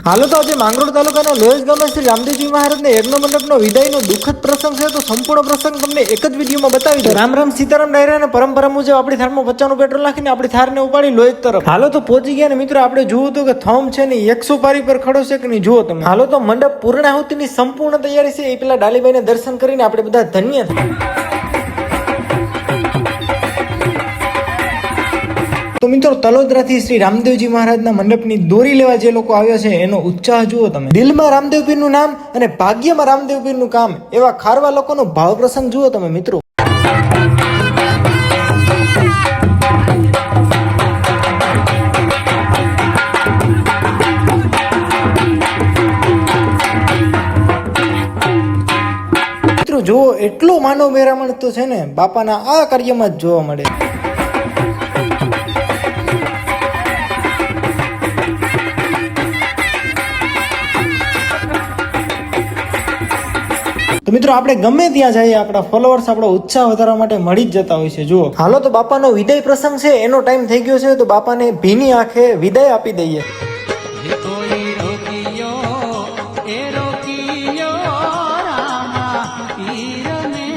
હાલો તો આજે માંગરોળ તાલુકાના લોહેજ ગામે શ્રી રામદેવજી મહારાજને યજ્ઞ મંડપનો વિદાયનો દુઃખદ પ્રસંગ છે. તો સંપૂર્ણ પ્રસંગ તમને એક જ વિડીયોમાં બતાવી દો. રામ રામ સીતારામ ડાયરા અને પરંપરા મુજબ આપણી થારમાં 55 પેટ્રોલ નાખીને આપણી થારને ઉપાડી લોહેજ તરફ હાલો તો પહોંચી ગયા ને મિત્રો આપણે જોવું તો કે થમ છે ને 100 પારી પર ખડો છે કે નહીં જુઓ તમે. હાલો તો મંડપ પૂર્ણાહુતિની સંપૂર્ણ તૈયારી છે. એ પેલા ડાલીભાઈને દર્શન કરીને આપણે બધા ધન્ય થાય. તો મિત્રો તલોદરાથી શ્રી રામદેવજી મહારાજના મંડપની દોરી લેવા જે લોકો આવ્યા છે એનો ઉત્સાહ જુઓ તમે. દિલમાં રામદેવ પીરનું નામ અને ભાગ્યમાં રામદેવ પીરનું કામ એવા ખારવા લોકોનો ભાવ પ્રસંગ જુઓ તમે મિત્રો. મિત્રો જુઓ એટલો માનવ મેરામણ તો છે ને બાપાના આ કાર્યમાં જ જોવા મળે. તો મિત્રો આપણે ગમે ત્યાં જઈએ આપણા ફોલોઅર્સ આપણો ઉત્સાહ વધારવા માટે મળી જ જતા હોય છે. જુઓ હાલો તો બાપાનો વિદાય પ્રસંગ છે એનો ટાઈમ થઈ ગયો છે. તો બાપાને ભીની આંખે વિદાય આપી દઈએ.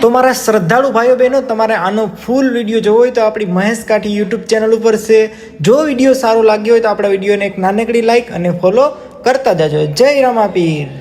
તો મારા શ્રદ્ધાળુ ભાઈઓ બહેનો તમારે આનો ફૂલ વિડીયો જોવો હોય તો આપણી મહેશ કાઠી યુટ્યુબ ચેનલ ઉપર છે. જો વિડીયો સારો લાગ્યો હોય તો આપણા વિડીયોને એક નાનકડી લાઈક અને ફોલો કરતા જજો. જય રામાપીર.